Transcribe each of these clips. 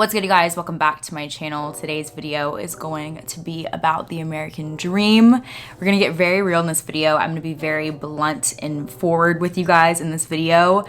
What's good, you guys? Welcome back to my channel. Today's video is going to be about the American dream. We're gonna get very real in this video. I'm gonna be very blunt and forward with you guys in this video.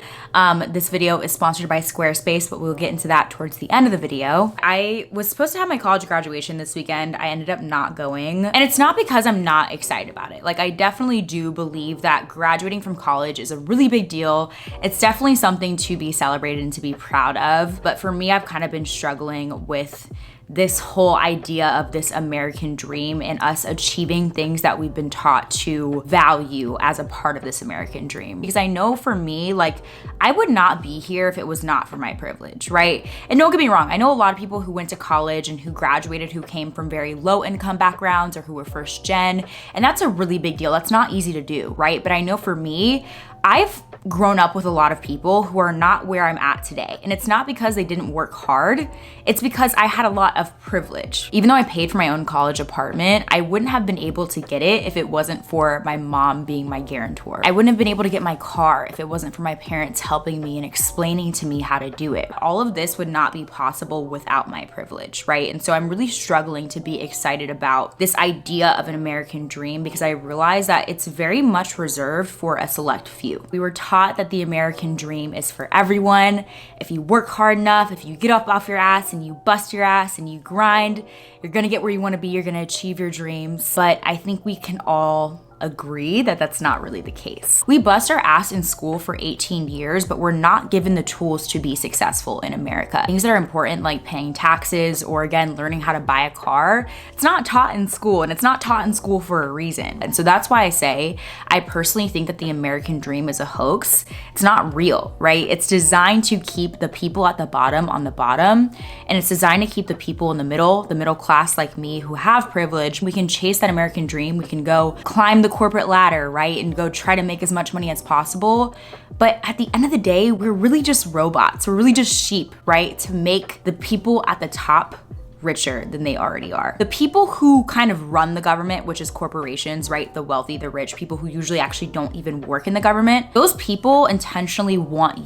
This video is sponsored by Squarespace, but we'll get into that towards the end of the video. I was supposed to have my college graduation this weekend. I ended up not going. And it's not because I'm not excited about it. Like, I definitely do believe that graduating from college is a really big deal. It's definitely something to be celebrated and to be proud of. But for me, I've kind of been struggling with this whole idea of this American dream and us achieving things that we've been taught to value as a part of this American dream. Because I know for me, like, I would not be here if it was not for my privilege, right? And don't get me wrong, I know a lot of people who went to college and who graduated who came from very low income backgrounds or who were first gen, and that's a really big deal. That's not easy to do, right? But I know for me, I've grown up with a lot of people who are not where I'm at today. And it's not because they didn't work hard. It's because I had a lot of privilege. Even though I paid for my own college apartment, I wouldn't have been able to get it if it wasn't for my mom being my guarantor. I wouldn't have been able to get my car if it wasn't for my parents helping me and explaining to me how to do it. All of this would not be possible without my privilege, right? And so I'm really struggling to be excited about this idea of an American dream because I realize that it's very much reserved for a select few. We were taught that the American dream is for everyone. If you work hard enough, if you get up off your ass and you bust your ass and you grind, you're gonna get where you wanna be, you're gonna achieve your dreams. But I think we can all agree that that's not really the case. We bust our ass in school for 18 years, but we're not given the tools to be successful in America. Things that are important, like paying taxes or, again, learning how to buy a car, it's not taught in school, and it's not taught in school for a reason. And so that's why I say I personally think that the American dream is a hoax. It's not real, right? It's designed to keep the people at the bottom on the bottom, and it's designed to keep the people in the middle class like me who have privilege. We can chase that American dream. We can go climb the corporate ladder, right? And go try to make as much money as possible. But at the end of the day, we're really just robots. We're really just sheep, right? To make the people at the top richer than they already are. The people who kind of run the government, which is corporations, right? The wealthy, the rich, people who usually actually don't even work in the government, those people intentionally want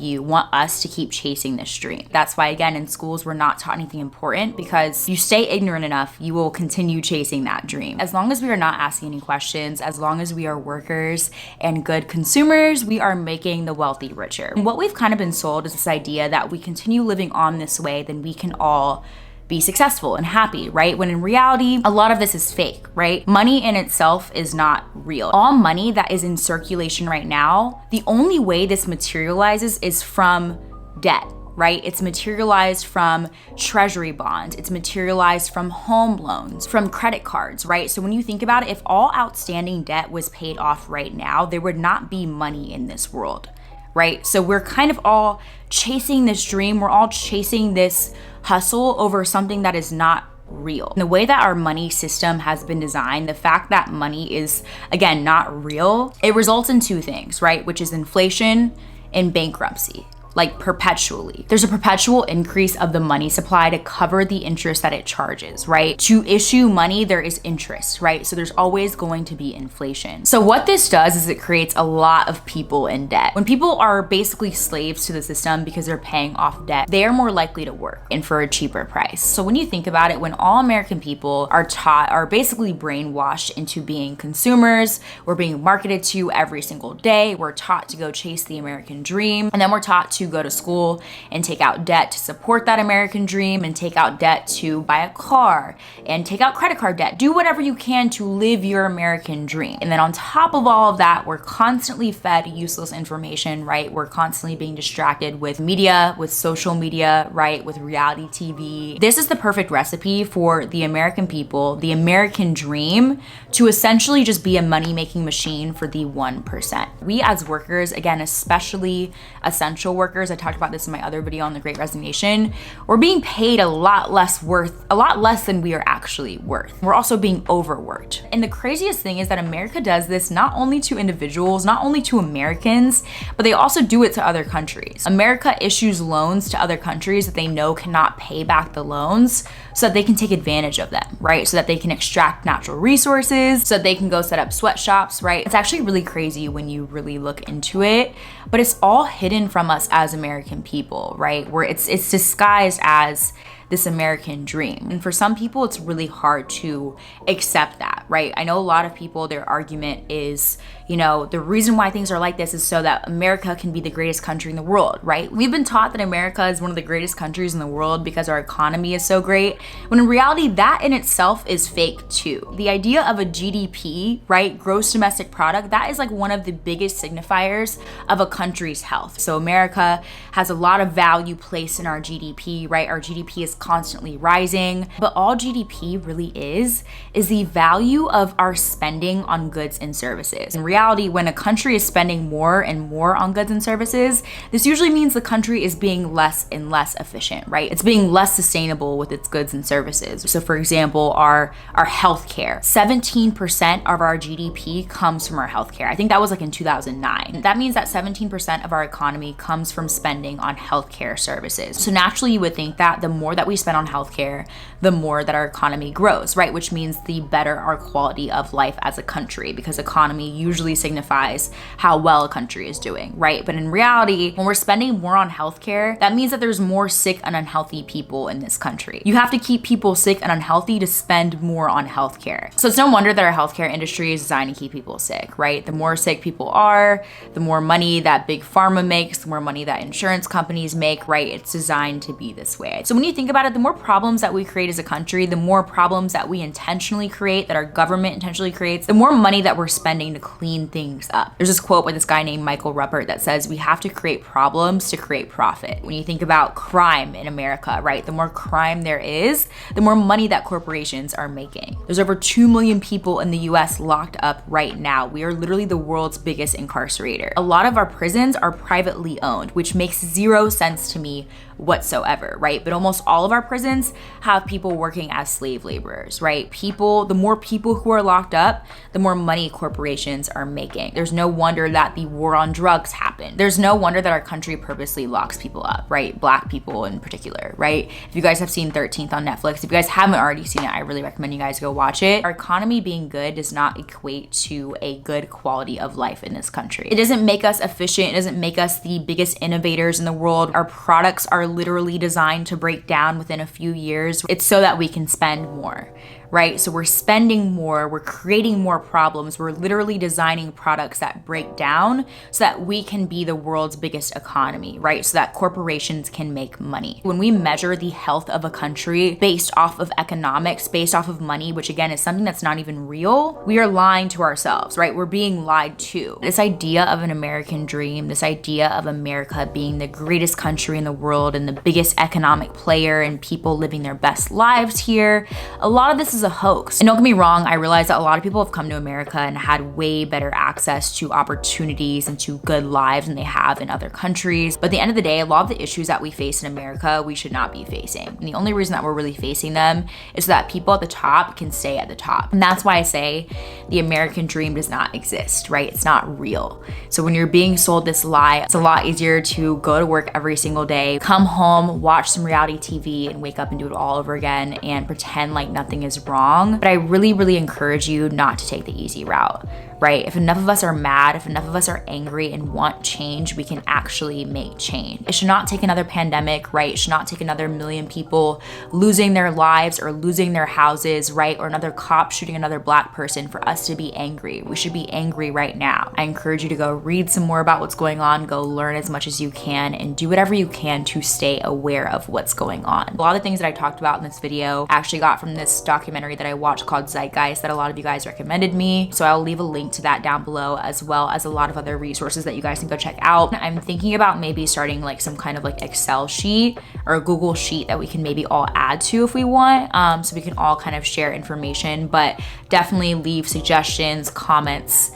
us to keep chasing this dream. That's why, again, in schools, we're not taught anything important because you stay ignorant enough, you will continue chasing that dream. As long as we are not asking any questions, as long as we are workers and good consumers, we are making the wealthy richer. And what we've kind of been sold is this idea that we continue living on this way, then we can all be successful and happy, right? When in reality, a lot of this is fake, right? Money in itself is not real. All money that is in circulation right now, the only way this materializes is from debt, right? It's materialized from treasury bonds. It's materialized from home loans, from credit cards, right? So when you think about it, if all outstanding debt was paid off right now, there would not be money in this world, right? So we're kind of all chasing this dream. We're all chasing this hustle over something that is not real. And the way that our money system has been designed, the fact that money is, again, not real, it results in two things, right? Which is inflation and bankruptcy. Like, perpetually. There's a perpetual increase of the money supply to cover the interest that it charges, right? To issue money, there is interest, right? So there's always going to be inflation. So what this does is it creates a lot of people in debt. When people are basically slaves to the system because they're paying off debt, they are more likely to work and for a cheaper price. So when you think about it, when all American people are basically brainwashed into being consumers, we're being marketed to every single day, we're taught to go chase the American dream, and then we're taught to go to school and take out debt to support that American dream and take out debt to buy a car and take out credit card debt. Do whatever you can to live your American dream. And then on top of all of that, we're constantly fed useless information, right? We're constantly being distracted with media, with social media, right? With reality TV. This is the perfect recipe for the American people, the American dream, to essentially just be a money-making machine for the 1%. We as workers, again, especially essential workers, I talked about this in my other video on the Great Resignation, we're being paid a lot less than we are actually worth. We're also being overworked. And the craziest thing is that America does this not only to individuals, not only to Americans, but they also do it to other countries. America issues loans to other countries that they know cannot pay back the loans so that they can take advantage of them, right? So that they can extract natural resources, so that they can go set up sweatshops, right? It's actually really crazy when you really look into it, but it's all hidden from us as American people, right? Where it's disguised as this American dream. And for some people, it's really hard to accept that, right? I know a lot of people, their argument is, you know, the reason why things are like this is so that America can be the greatest country in the world, right? We've been taught that America is one of the greatest countries in the world because our economy is so great, when in reality, that in itself is fake too. The idea of a GDP, right, gross domestic product, that is like one of the biggest signifiers of a country's health. So America has a lot of value placed in our GDP, right? Our GDP is constantly rising, but all GDP really is the value of our spending on goods and services. In reality, when a country is spending more and more on goods and services, this usually means the country is being less and less efficient, right? It's being less sustainable with its goods and services. So for example, our healthcare, 17% of our GDP comes from our healthcare. I think that was like in 2009. That means that 17% of our economy comes from spending on healthcare services. So naturally, you would think that the more that we spend on healthcare, the more that our economy grows, right? Which means the better our quality of life as a country, because economy usually signifies how well a country is doing, right? But in reality, when we're spending more on healthcare, that means that there's more sick and unhealthy people in this country. You have to keep people sick and unhealthy to spend more on healthcare. So it's no wonder that our healthcare industry is designed to keep people sick, right? The more sick people are, the more money that big pharma makes, the more money that insurance companies make, right? It's designed to be this way. So when you think about it, the more problems that we create as a country, the more problems that we intentionally create, that our government intentionally creates, the more money that we're spending to clean things up. There's this quote by this guy named Michael Ruppert that says, we have to create problems to create profit. When you think about crime in America, right? The more crime there is, the more money that corporations are making. There's over 2 million people in the US locked up right now. We are literally the world's biggest incarcerator. A lot of our prisons are privately owned, which makes zero sense to me whatsoever, right? But almost all of our prisons have people working as slave laborers, right? The more people who are locked up, the more money corporations are making. There's no wonder that the war on drugs happened. There's no wonder that our country purposely locks people up, right? Black people in particular, right? If you guys have seen 13th on Netflix, if you guys haven't already seen it, I really recommend you guys go watch it. Our economy being good does not equate to a good quality of life in this country. It doesn't make us efficient. It doesn't make us the biggest innovators in the world. Our products are literally designed to break down within a few years. It's so that we can spend more, right? So we're spending more, we're creating more problems, we're literally designing products that break down so that we can be the world's biggest economy, right? So that corporations can make money. When we measure the health of a country based off of economics, based off of money, which again is something that's not even real, we are lying to ourselves, right? We're being lied to. This idea of an American dream, this idea of America being the greatest country in the world and the biggest economic player and people living their best lives here, a lot of this is a hoax. And don't get me wrong, I realize that a lot of people have come to America and had way better access to opportunities and to good lives than they have in other countries. But at the end of the day, a lot of the issues that we face in America, we should not be facing. And the only reason that we're really facing them is so that people at the top can stay at the top. And that's why I say the American dream does not exist, right? It's not real. So when you're being sold this lie, it's a lot easier to go to work every single day, come home, watch some reality TV, and wake up and do it all over again and pretend like nothing is wrong. But I really, really encourage you not to take the easy route, right? If enough of us are mad, if enough of us are angry and want change, we can actually make change. It should not take another pandemic, right? It should not take another million people losing their lives or losing their houses, right? Or another cop shooting another Black person for us to be angry. We should be angry right now. I encourage you to go read some more about what's going on, go learn as much as you can, and do whatever you can to stay aware of what's going on. A lot of the things that I talked about in this video I actually got from this documentary that I watched called Zeitgeist that a lot of you guys recommended me. So I'll leave a link to that down below, as well as a lot of other resources that you guys can go check out. I'm thinking about maybe starting like some kind of like Excel sheet or a Google sheet that we can maybe all add to if we want, so we can all kind of share information, but definitely leave suggestions, comments,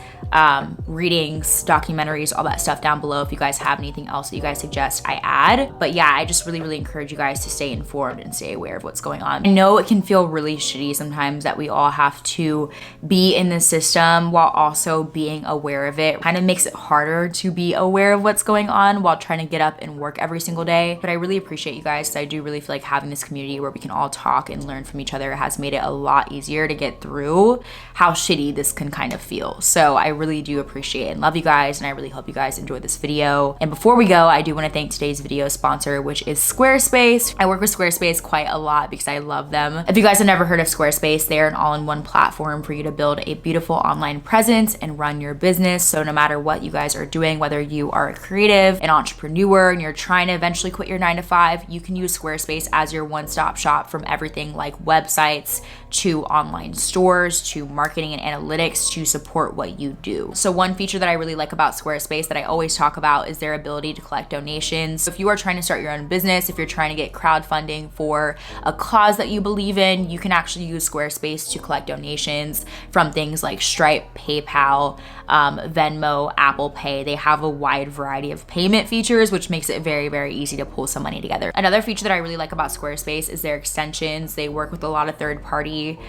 readings, documentaries, all that stuff down below if you guys have anything else that you guys suggest I add. But yeah, I just really, really encourage you guys to stay informed and stay aware of what's going on. I know it can feel really shitty sometimes that we all have to be in the system while also being aware of it. It kind of makes it harder to be aware of what's going on while trying to get up and work every single day. But I really appreciate you guys. I do really feel like having this community where we can all talk and learn from each other has made it a lot easier to get through how shitty this can kind of feel. So I really do appreciate and love you guys, and I really hope you guys enjoyed this video. And before we go, I do want to thank today's video sponsor, which is Squarespace. I work with Squarespace quite a lot because I love them. If you guys have never heard of Squarespace, they're an all-in-one platform for you to build a beautiful online presence and run your business. So no matter what you guys are doing, whether you are a creative, an entrepreneur, and you're trying to eventually quit your 9-to-5, you can use Squarespace as your one-stop shop, from everything like websites to online stores to marketing and analytics to support what you do. So one feature that I really like about Squarespace that I always talk about is their ability to collect donations. So if you are trying to start your own business, if you're trying to get crowdfunding for a cause that you believe in, you can actually use Squarespace to collect donations from things like Stripe, PayPal, Venmo, Apple Pay. They have a wide variety of payment features, which makes it very, very easy to pull some money together. Another feature that I really like about Squarespace is their extensions. They work with a lot of third-party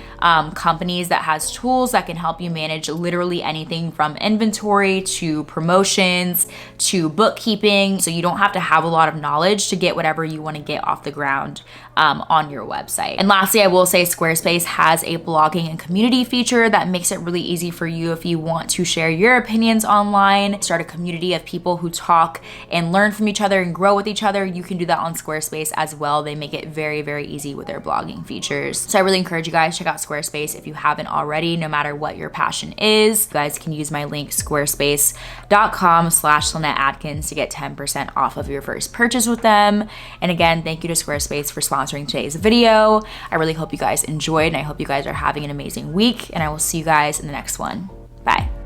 companies that has tools that can help you manage literally anything from inventory to promotions to bookkeeping. So you don't have to have a lot of knowledge to get whatever you want to get off the ground on your website. And lastly, I will say Squarespace has a blogging and community feature that makes it really easy for you if you want to share your opinions online, start a community of people who talk and learn from each other and grow with each other. You can do that on Squarespace as well. They make it very, very easy with their blogging features. So I really encourage you guys, check out Squarespace if you haven't already, no matter what your passion is. You guys can use my link squarespace.com/Lynette Atkins to get 10% off of your first purchase with them. And again, thank you to Squarespace for sponsoring today's video. I really hope you guys enjoyed, and I hope you guys are having an amazing week, and I will see you guys in the next one. Bye.